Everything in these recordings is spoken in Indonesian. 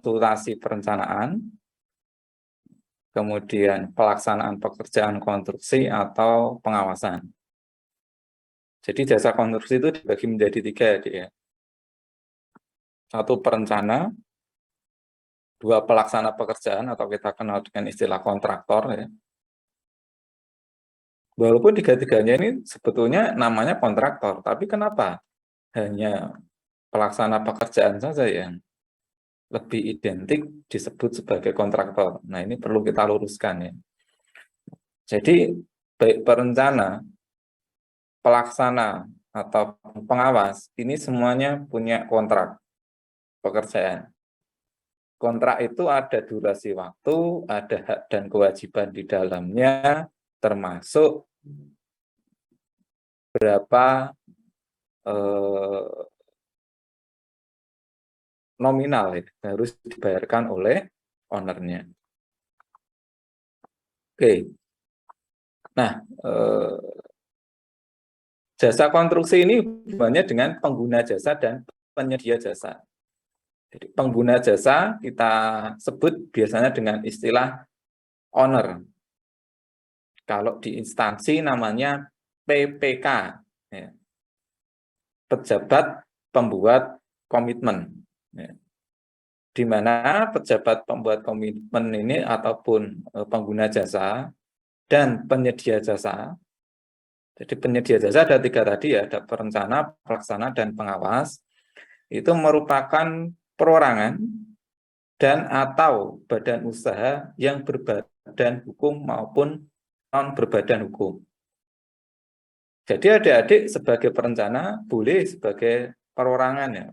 konsultasi perencanaan, kemudian pelaksanaan pekerjaan konstruksi atau pengawasan. Jadi jasa konstruksi itu dibagi menjadi 3 ya. 1 perencana, 2 pelaksana pekerjaan atau kita kenal dengan istilah kontraktor ya. Walaupun 3-tiganya ini sebetulnya namanya kontraktor, tapi kenapa hanya pelaksana pekerjaan saja yang lebih identik disebut sebagai kontraktor? Nah, ini perlu kita luruskan ya. Jadi baik perencana, pelaksana atau pengawas ini semuanya punya kontrak pekerjaan. Kontrak itu ada durasi waktu, ada hak dan kewajiban di dalamnya, termasuk berapa nominal ya, harus dibayarkan oleh ownernya. Oke, nah jasa konstruksi ini hubungannya dengan pengguna jasa dan penyedia jasa. Jadi pengguna jasa kita sebut biasanya dengan istilah owner. Kalau di instansi namanya PPK, ya. Pejabat Pembuat Komitmen. Ya. Di mana pejabat pembuat komitmen ini ataupun pengguna jasa dan penyedia jasa. Jadi penyedia jasa ada 3 tadi ya, ada perencana, pelaksana, dan pengawas. Itu merupakan perorangan dan atau badan usaha yang berbadan hukum maupun non berbadan hukum. Jadi adik-adik sebagai perencana boleh sebagai perorangan ya,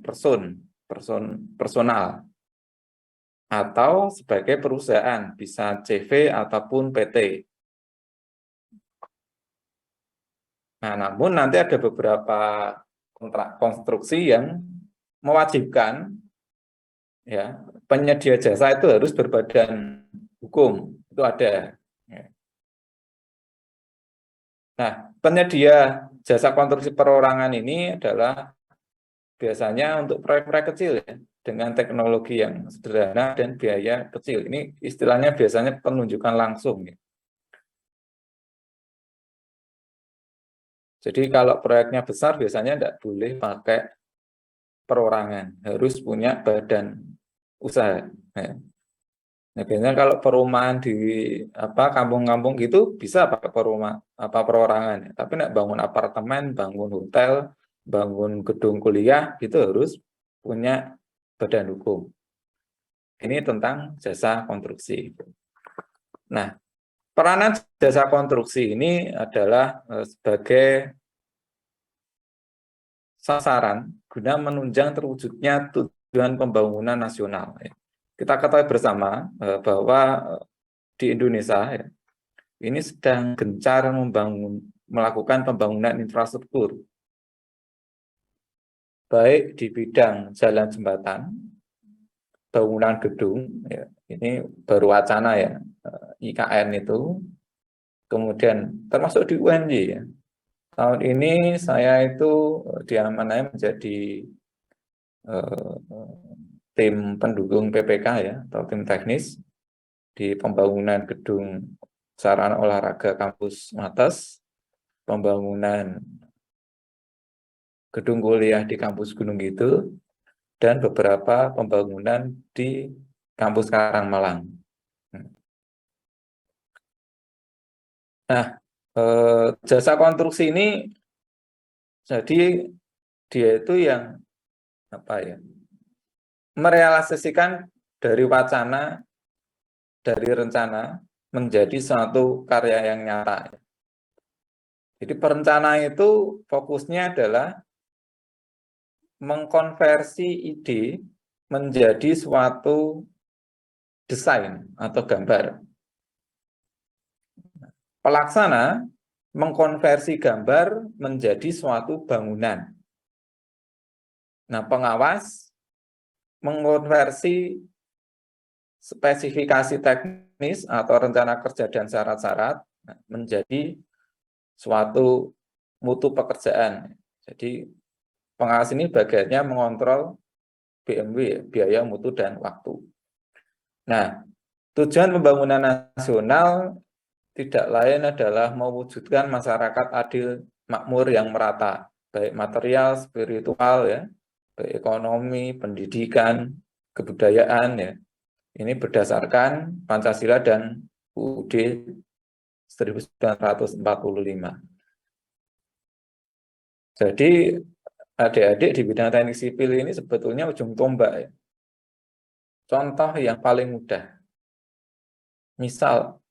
personal, atau sebagai perusahaan, bisa CV ataupun PT. Nah, namun nanti ada beberapa kontrak konstruksi yang mewajibkan ya penyedia jasa itu harus berbadan hukum, itu ada. Nah, penyedia jasa konstruksi perorangan ini adalah biasanya untuk proyek-proyek kecil ya, dengan teknologi yang sederhana dan biaya kecil. Ini istilahnya biasanya penunjukan langsung. Ya. Jadi kalau proyeknya besar biasanya tidak boleh pakai perorangan, harus punya badan usaha. Ya. Nah, biasanya kalau perumahan di kampung-kampung gitu bisa pakai perorangan. Ya. Tapi nak bangun apartemen, bangun hotel, bangun gedung kuliah itu harus punya badan hukum. Ini tentang jasa konstruksi. Nah, peranan jasa konstruksi ini adalah sebagai sasaran guna menunjang terwujudnya tujuan pembangunan nasional. Kita ketahui bersama bahwa di Indonesia ini sedang gencar melakukan pembangunan infrastruktur, baik di bidang jalan jembatan, bangunan gedung, ya, ini baru wacana ya, IKN itu, kemudian termasuk di UNY ya. Tahun ini saya itu diamanai menjadi tim pendukung PPK ya, atau tim teknis di pembangunan gedung sarana olahraga kampus Mates, pembangunan gedung kuliah di kampus Gunung Kidul, dan beberapa pembangunan di kampus Karangmalang. Nah, jasa konstruksi ini jadi dia itu yang merealisasikan dari wacana, dari rencana menjadi suatu karya yang nyata. Jadi perencana itu fokusnya adalah mengkonversi ide menjadi suatu desain atau gambar. Pelaksana mengkonversi gambar menjadi suatu bangunan. Nah, pengawas mengkonversi spesifikasi teknis atau rencana kerja dan syarat-syarat menjadi suatu mutu pekerjaan. Jadi pengawas ini bagiannya mengontrol BMW, biaya, mutu, dan waktu. Nah, tujuan pembangunan nasional tidak lain adalah mewujudkan masyarakat adil, makmur yang merata, baik material, spiritual, ya, baik ekonomi, pendidikan, kebudayaan, ya. Ini berdasarkan Pancasila dan UUD 1945. Jadi adik-adik di bidang teknik sipil ini sebetulnya ujung tombak, ya. Contoh yang paling mudah, misal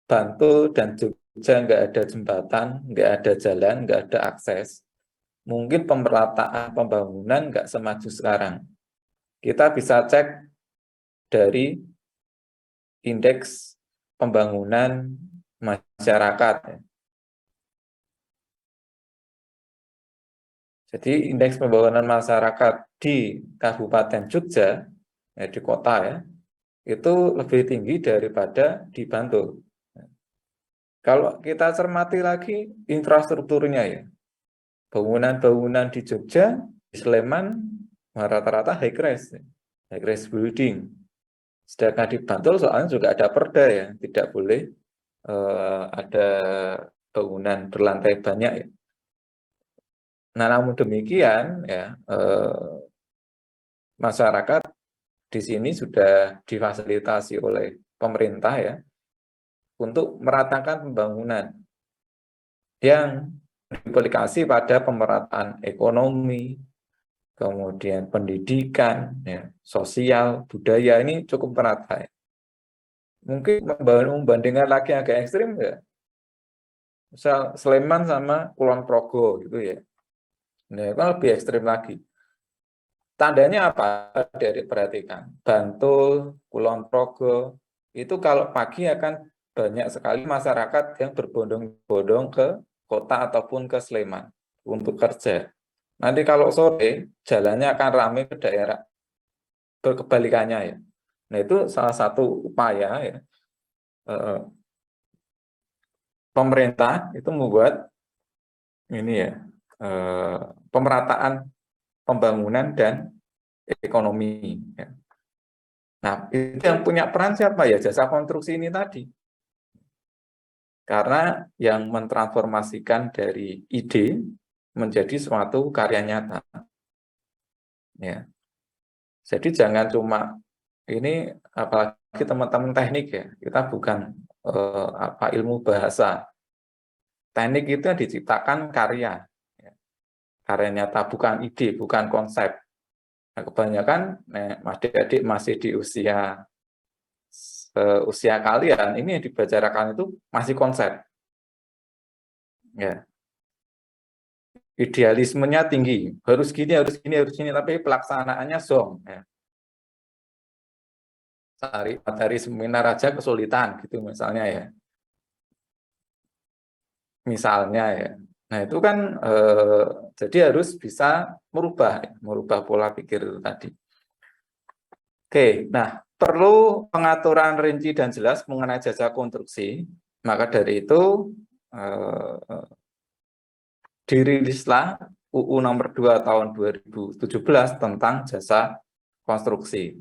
Bantul dan Jogja nggak ada jembatan, nggak ada jalan, nggak ada akses, mungkin pemerataan pembangunan nggak semaju sekarang. Kita bisa cek dari indeks pembangunan masyarakat. Jadi indeks pembangunan masyarakat di Kabupaten Jogja, ya, di kota, ya, itu lebih tinggi daripada di Bantul. Kalau kita cermati lagi infrastrukturnya, ya, bangunan-bangunan di Jogja, di Sleman, rata-rata high rise building. Sedangkan di Bantul soalnya juga ada perda, ya, tidak boleh ada bangunan berlantai banyak, ya. Nah, namun demikian, ya, masyarakat di sini sudah difasilitasi oleh pemerintah, ya, untuk meratakan pembangunan yang berimplikasi pada pemerataan ekonomi, kemudian pendidikan, ya, sosial, budaya, ini cukup merata, ya. Mungkin membandingkan lagi agak ekstrim, ya, misal Sleman sama Kulon Progo gitu, ya. Nah, itu lebih ekstrim lagi. Tandanya apa? Dari perhatikan Bantul, Kulon Progo itu kalau pagi akan banyak sekali masyarakat yang berbondong-bondong ke kota ataupun ke Sleman untuk kerja. Nanti kalau sore jalannya akan ramai ke daerah berkebalikannya, ya. Nah, itu salah satu upaya, ya, pemerintah itu membuat ini, ya, pemerataan pembangunan dan ekonomi, ya. Nah, itu yang punya peran siapa, ya? Jasa konstruksi ini tadi. Karena yang mentransformasikan dari ide menjadi suatu karya nyata, ya. Jadi jangan cuma ini, apalagi teman-teman teknik, ya, kita bukan ilmu bahasa. Teknik itu yang diciptakan karya, ya. Karya nyata, bukan ide, bukan konsep. Nah, kebanyakan adik-adik masih di usia kalian, ini yang dibicarakan itu masih konsep, ya. Idealismenya tinggi, harus gini, harus gini, harus gini, tapi pelaksanaannya zong, ya. Dari seminar aja kesulitan gitu misalnya, ya. Misalnya, ya. Nah, itu kan jadi harus bisa merubah pola pikir itu tadi. Oke, nah, perlu pengaturan rinci dan jelas mengenai jasa konstruksi. Maka dari itu dirilislah UU nomor 2 tahun 2017 tentang jasa konstruksi.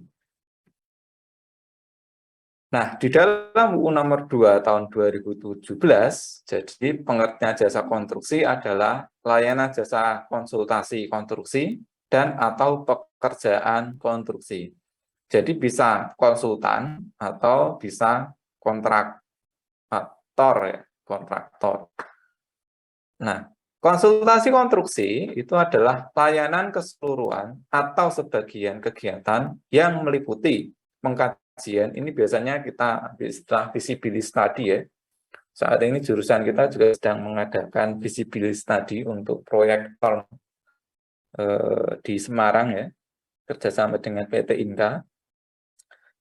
Nah, di dalam UU nomor 2 tahun 2017, jadi pengertian jasa konstruksi adalah layanan jasa konsultasi konstruksi dan atau pekerjaan konstruksi. Jadi bisa konsultan atau bisa kontraktor, ya, kontraktor. Nah, konsultasi konstruksi itu adalah layanan keseluruhan atau sebagian kegiatan yang meliputi pengkajian. Ini biasanya kita istilah visibility study, ya. Saat ini jurusan kita juga sedang mengadakan visibility study untuk proyek tol di Semarang, ya, kerjasama dengan PT Inka.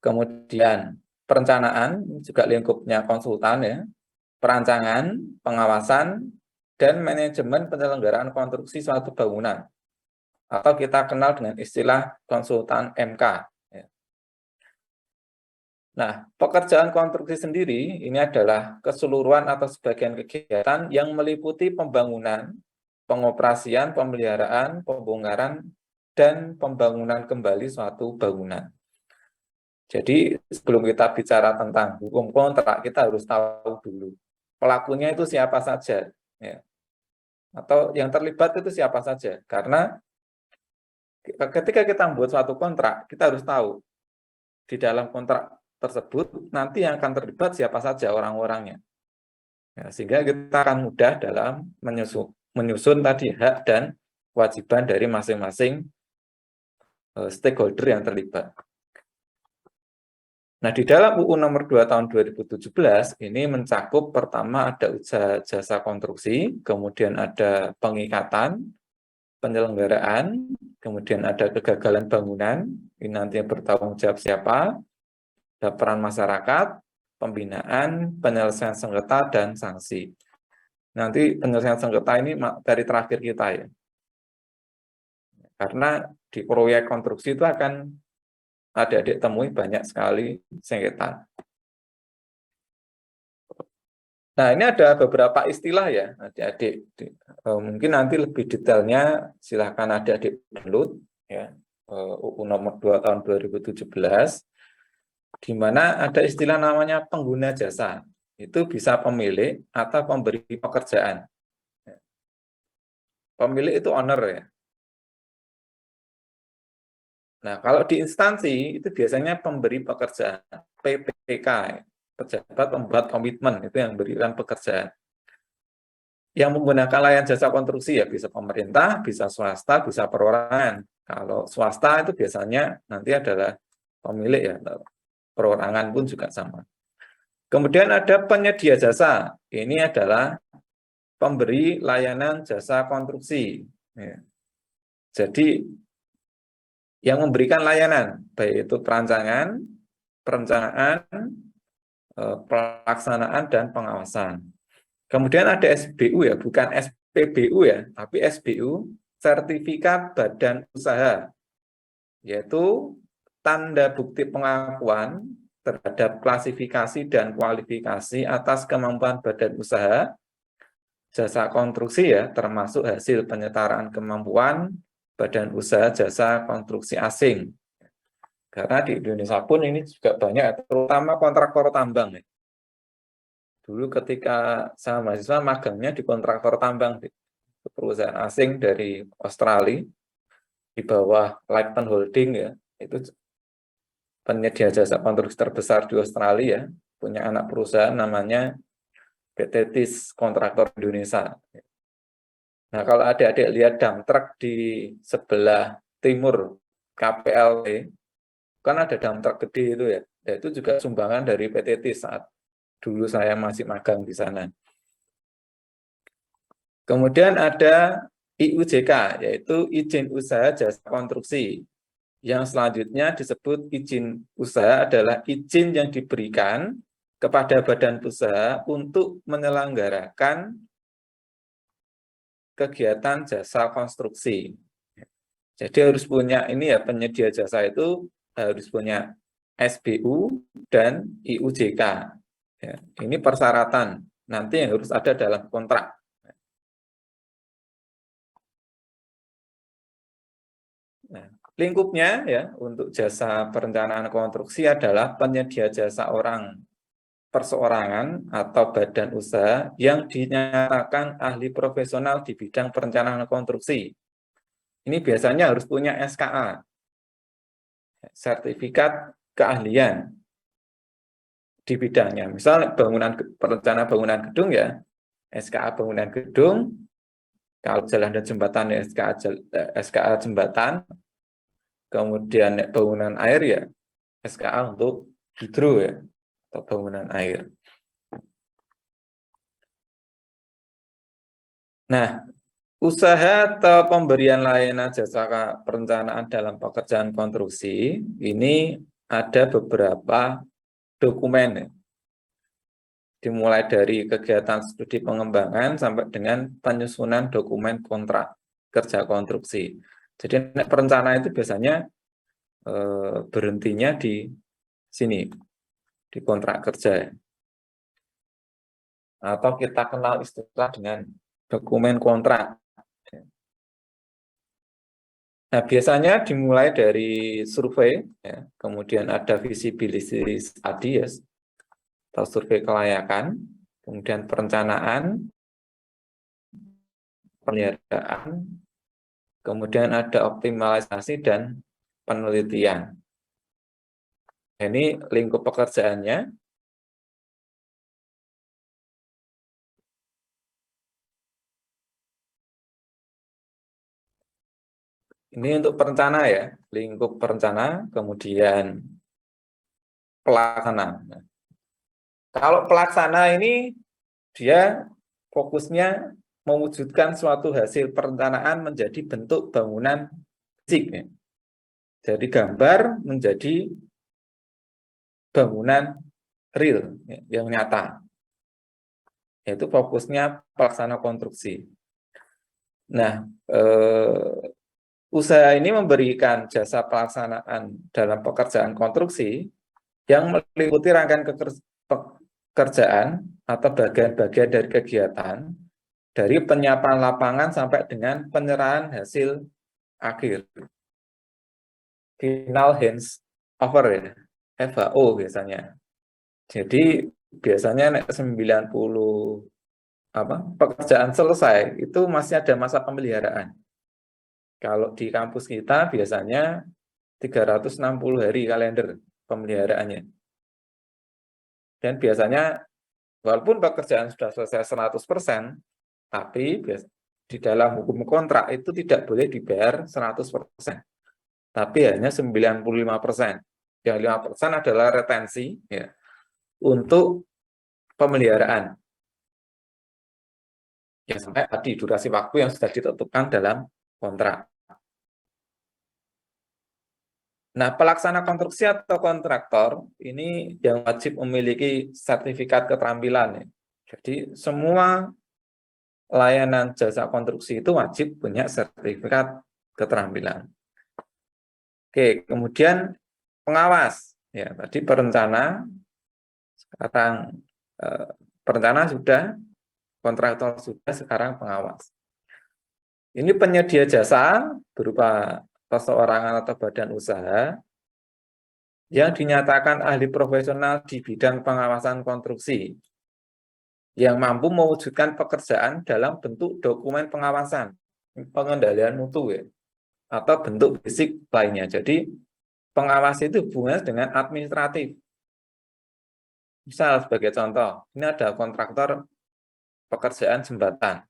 Kemudian perencanaan juga lingkupnya konsultan, ya, perancangan, pengawasan, dan manajemen penyelenggaraan konstruksi suatu bangunan, atau kita kenal dengan istilah konsultan MK, ya. Nah, pekerjaan konstruksi sendiri ini adalah keseluruhan atau sebagian kegiatan yang meliputi pembangunan, pengoperasian, pemeliharaan, pembongkaran, dan pembangunan kembali suatu bangunan. Jadi sebelum kita bicara tentang hukum kontrak, kita harus tahu dulu pelakunya itu siapa saja, ya. Atau yang terlibat itu siapa saja. Karena ketika kita membuat suatu kontrak, kita harus tahu di dalam kontrak tersebut nanti yang akan terlibat siapa saja orang-orangnya. Ya, sehingga kita akan mudah dalam menyusun tadi hak dan kewajiban dari masing-masing stakeholder yang terlibat. Nah, di dalam UU nomor 2 tahun 2017 ini mencakup pertama ada usaha jasa konstruksi, kemudian ada pengikatan, penyelenggaraan, kemudian ada kegagalan bangunan, ini nanti yang bertanggung jawab siapa, ada peran masyarakat, pembinaan, penyelesaian sengketa, dan sanksi. Nanti penyelesaian sengketa ini dari terakhir kita ya. Karena di proyek konstruksi itu akan adik-adik temui banyak sekali sengketa. Nah, ini ada beberapa istilah ya, adik-adik. Mungkin nanti lebih detailnya silahkan adik-adik download ya, UU nomor 2 tahun 2017, di mana ada istilah namanya pengguna jasa. Itu bisa pemilik atau pemberi pekerjaan. Pemilik itu owner ya. Nah, kalau di instansi itu biasanya pemberi pekerjaan, PPK, pejabat pembuat komitmen, itu yang berikan pekerjaan. Yang menggunakan layanan jasa konstruksi ya bisa pemerintah, bisa swasta, bisa perorangan. Kalau swasta itu biasanya nanti adalah pemilik ya, perorangan pun juga sama. Kemudian ada penyedia jasa, ini adalah pemberi layanan jasa konstruksi. Ya. Jadi yang memberikan layanan, baik itu perancangan, perencanaan, pelaksanaan, dan pengawasan. Kemudian ada SBU ya, bukan SPBU ya, tapi SBU, Sertifikat Badan Usaha, yaitu tanda bukti pengakuan terhadap klasifikasi dan kualifikasi atas kemampuan badan usaha, jasa konstruksi ya, termasuk hasil penyetaraan kemampuan badan usaha jasa konstruksi asing. Karena di Indonesia pun ini juga banyak, terutama kontraktor tambang. Dulu ketika saya mahasiswa magangnya di kontraktor tambang, di perusahaan asing dari Australia, di bawah Leighton Holding ya, itu penyedia jasa konstruksi terbesar di Australia, punya anak perusahaan namanya PT TIS Kontraktor Indonesia. Nah, kalau adik-adik lihat dump truck di sebelah timur KPLT, kan ada dump truck gede itu ya. Ya, itu juga sumbangan dari PT TIS saat dulu saya masih magang di sana. Kemudian ada IUJK, yaitu izin usaha jasa konstruksi. Yang selanjutnya disebut izin usaha adalah izin yang diberikan kepada badan usaha untuk menyelenggarakan kegiatan jasa konstruksi. Jadi harus punya ini ya, penyedia jasa itu harus punya SBU dan IUJK. Ya, ini persyaratan nanti yang harus ada dalam kontrak. Nah, lingkupnya ya untuk jasa perencanaan konstruksi adalah penyedia jasa orang perseorangan atau badan usaha yang dinyatakan ahli profesional di bidang perencanaan konstruksi. Ini biasanya harus punya SKA, sertifikat keahlian di bidangnya. Misal perencanaan bangunan gedung ya, SKA bangunan gedung, kalau jalan dan jembatan ya SKA jembatan, kemudian bangunan air ya SKA untuk hidro ya, atau bangunan air. Nah, usaha atau pemberian layanan jasa perencanaan dalam pekerjaan konstruksi ini ada beberapa dokumen ya. Dimulai dari kegiatan studi pengembangan sampai dengan penyusunan dokumen kontrak kerja konstruksi. Jadi perencanaan itu biasanya berhentinya di sini, di kontrak kerja. Atau kita kenal istilah dengan dokumen kontrak. Nah, biasanya dimulai dari survei, ya, kemudian ada visibility studies atau survei kelayakan, kemudian perencanaan, pemeliharaan, kemudian ada optimalisasi dan penelitian. Ini lingkup pekerjaannya. Ini untuk perencana ya, lingkup perencana, kemudian pelaksana. Nah, kalau pelaksana ini dia fokusnya mewujudkan suatu hasil perencanaan menjadi bentuk bangunan fisik. Ya. Jadi gambar menjadi bangunan real ya, yang nyata. Yaitu fokusnya pelaksana konstruksi. Nah, usaha ini memberikan jasa pelaksanaan dalam pekerjaan konstruksi yang meliputi rangkaian pekerjaan atau bagian-bagian dari kegiatan dari penyiapan lapangan sampai dengan penyerahan hasil akhir. Final hands over ya, FHO biasanya. Jadi biasanya 90 pekerjaan selesai itu masih ada masa pemeliharaan. Kalau di kampus kita biasanya 360 hari kalender pemeliharaannya. Dan biasanya walaupun pekerjaan sudah selesai 100%, tapi di dalam hukum kontrak itu tidak boleh dibayar 100%, tapi hanya 95%. Yang 5% adalah retensi ya, untuk pemeliharaan. Ya, sampai tadi durasi waktu yang sudah ditentukan dalam kontrak. Nah, pelaksana konstruksi atau kontraktor ini yang wajib memiliki sertifikat keterampilan. Ya. Jadi semua layanan jasa konstruksi itu wajib punya sertifikat keterampilan. Oke, kemudian pengawas. Ya, tadi perencana, sekarang perencana sudah, kontraktor sudah, sekarang pengawas. Ini penyedia jasa berupa perseorangan atau badan usaha yang dinyatakan ahli profesional di bidang pengawasan konstruksi yang mampu mewujudkan pekerjaan dalam bentuk dokumen pengawasan, pengendalian mutu ya, atau bentuk fisik lainnya. Jadi pengawas itu hubungannya dengan administratif. Misal sebagai contoh, ini ada kontraktor pekerjaan jembatan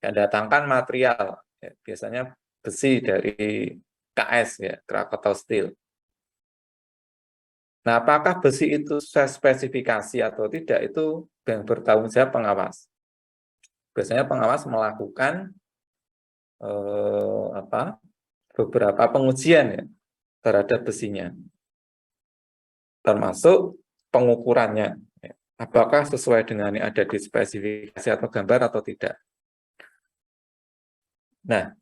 yang datangkan material, ya, biasanya besi dari KS ya, Krakatau Steel. Nah, apakah besi itu sesuai spesifikasi atau tidak, itu yang bertanggung jawab pengawas. Biasanya pengawas melakukan beberapa pengujian ya, terhadap besinya, termasuk pengukurannya. Ya. Apakah sesuai dengan yang ada di spesifikasi atau gambar atau tidak. Nah,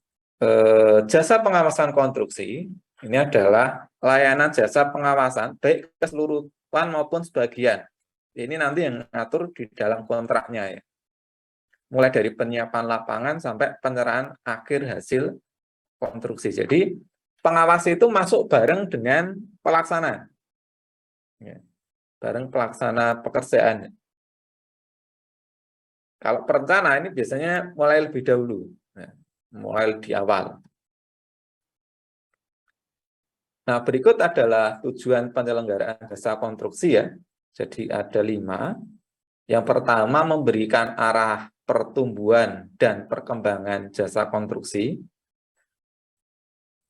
jasa pengawasan konstruksi ini adalah layanan jasa pengawasan baik keseluruhan maupun sebagian. Ini nanti yang ngatur di dalam kontraknya ya. Mulai dari penyiapan lapangan sampai penyerahan akhir hasil konstruksi. Jadi pengawas itu masuk bareng dengan pelaksana. Ya, bareng pelaksana pekerjaan. Kalau perencana ini biasanya mulai lebih dahulu. Ya, mulai di awal. Nah, berikut adalah tujuan penyelenggaraan jasa konstruksi ya. Jadi ada 5. Yang pertama, memberikan arah pertumbuhan dan perkembangan jasa konstruksi.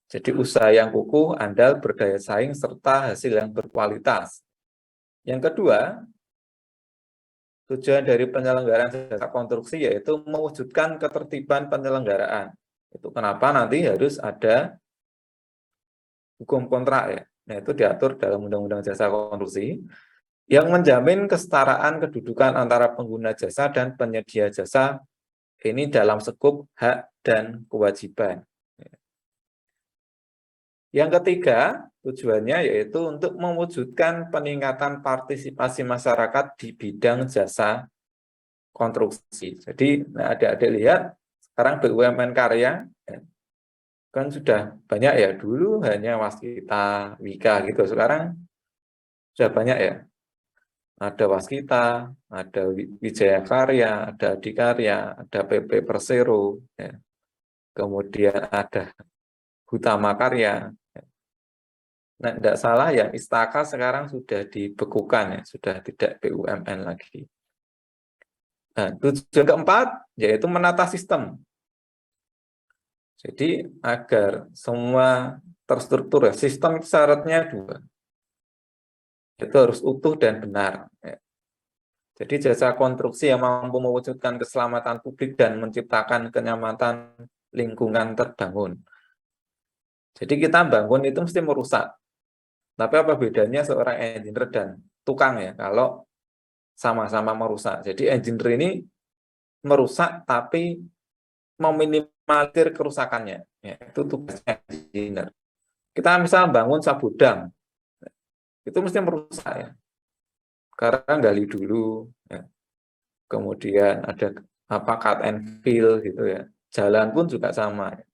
Jadi usaha yang kukuh, andal, berdaya saing, serta hasil yang berkualitas. Yang kedua, tujuan dari penyelenggaraan jasa konstruksi yaitu mewujudkan ketertiban penyelenggaraan. Itu kenapa nanti harus ada hukum kontrak ya. Nah, itu diatur dalam Undang-Undang Jasa Konstruksi yang menjamin kesetaraan kedudukan antara pengguna jasa dan penyedia jasa ini dalam skup hak dan kewajiban. Yang ketiga, tujuannya yaitu untuk mewujudkan peningkatan partisipasi masyarakat di bidang jasa konstruksi. Jadi, adik-adik lihat, sekarang BUMN Karya Kan sudah banyak ya, dulu hanya Waskita, Wika gitu. Sekarang sudah banyak ya. Ada Waskita, ada Wijaya Karya, ada Adikarya, ada PP Persero, ya. Kemudian ada Hutama Karya. Nah, tidak salah ya, Istaka sekarang sudah dibekukan ya, sudah tidak BUMN lagi. Nah, tujuan keempat yaitu menata sistem. Jadi agar semua terstruktur ya, sistem itu syaratnya dua, itu harus utuh dan benar. Ya. Jadi jasa konstruksi yang mampu mewujudkan keselamatan publik dan menciptakan kenyamanan lingkungan terbangun. Jadi kita bangun itu mesti merusak. Tapi apa bedanya seorang engineer dan tukang ya kalau sama-sama merusak. Jadi engineer ini merusak tapi meminimalisir kerusakannya. Ya, itu tugasnya engineer. Kita misal bangun sabudang, itu mesti merusak ya. Karena gali dulu, ya. Kemudian ada apa cut and fill gitu ya. Jalan pun juga sama. Ya.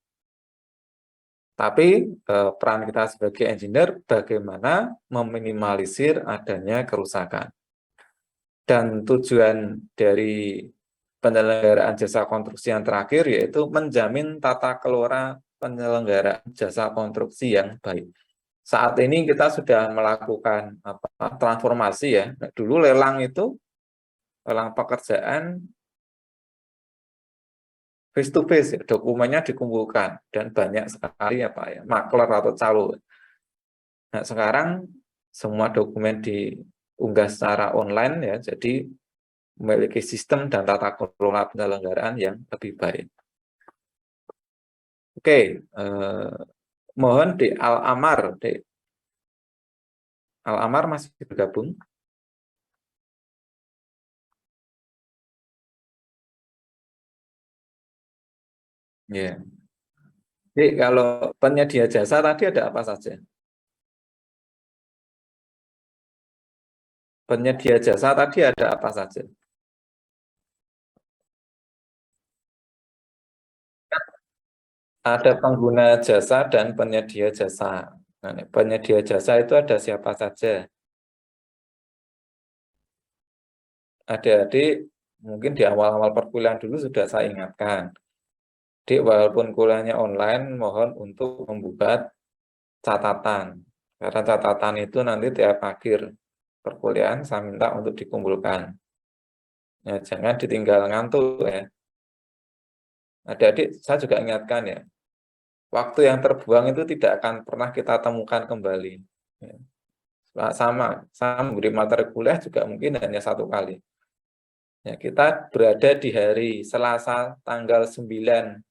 Tapi peran kita sebagai engineer bagaimana meminimalisir adanya kerusakan. Dan tujuan dari penyelenggaraan jasa konstruksi yang terakhir yaitu menjamin tata kelola penyelenggaraan jasa konstruksi yang baik. Saat ini kita sudah melakukan transformasi ya. Dulu lelang itu lelang pekerjaan face to face ya, dokumennya dikumpulkan dan banyak sekali makler atau calo. Nah, sekarang semua dokumen diunggah secara online ya, jadi memiliki sistem dan tata kelola penyelenggaraan yang lebih baik. Oke, mohon di Al-Amar, Al-Amar masih bergabung? Ya. Jadi kalau penyedia jasa tadi ada apa saja? Penyedia jasa tadi ada apa saja? Ada pengguna jasa dan penyedia jasa. Nah, penyedia jasa itu ada siapa saja? Adik-adik mungkin di awal-awal perkuliahan dulu sudah saya ingatkan. Jadi walaupun kuliahnya online, mohon untuk membuat catatan. Karena catatan itu nanti tiap akhir perkuliahan saya minta untuk dikumpulkan. Ya, jangan ditinggal ngantuk ya. Adik-adik saya juga ingatkan ya, waktu yang terbuang itu tidak akan pernah kita temukan kembali. Ya. Sama memberi materi kuliah juga mungkin hanya satu kali. Ya, kita berada di hari Selasa tanggal 9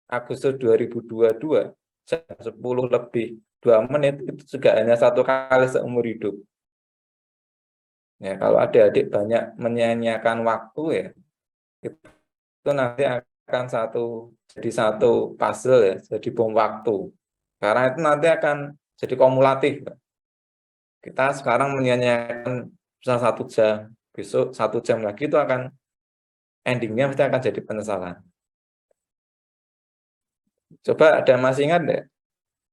Agustus 2022 jam 10 lebih 2 menit itu juga hanya satu kali seumur hidup. Ya, kalau adik-adik banyak menyanyiakan waktu ya, itu nanti akan jadi satu puzzle ya, jadi bom waktu. Karena itu nanti akan jadi kumulatif. Kita sekarang menyanyiakan bisa 1 jam, besok 1 jam lagi itu akan endingnya pasti akan jadi penyesalan. Coba ada masih ingat deh,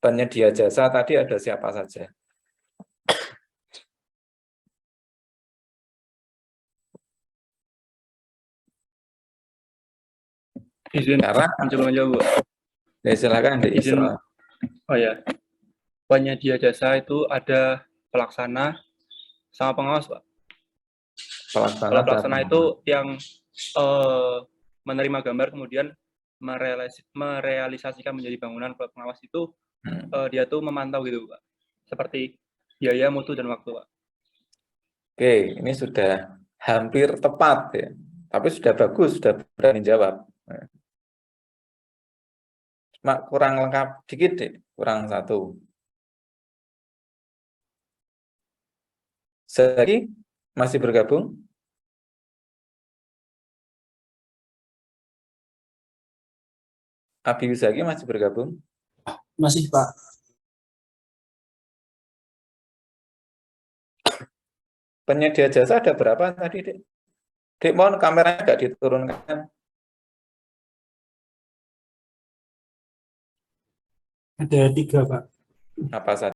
penyedia jasa tadi ada siapa saja? Izin Karena mencoba menjawab. ya silakan di Izin, Isra. oh ya, penyedia jasa itu ada pelaksana sama pengawas, Pak. Pelaksana Kalau dan pelaksana itu yang menerima gambar kemudian merealisasikan menjadi bangunan. Kalau pengawas itu dia tuh memantau gitu, Pak. Seperti biaya, mutu, dan waktu, Pak. Oke, ini sudah hampir tepat ya. Tapi sudah bagus, sudah berani jawab. Cuma kurang lengkap dikit deh, kurang satu. Zaki masih bergabung? Abi Zaki masih bergabung? Masih, Pak. Penyedia jasa ada berapa tadi, Dek? Dek, mohon kameranya agak diturunkan. Ada 3, Pak. Apa saja?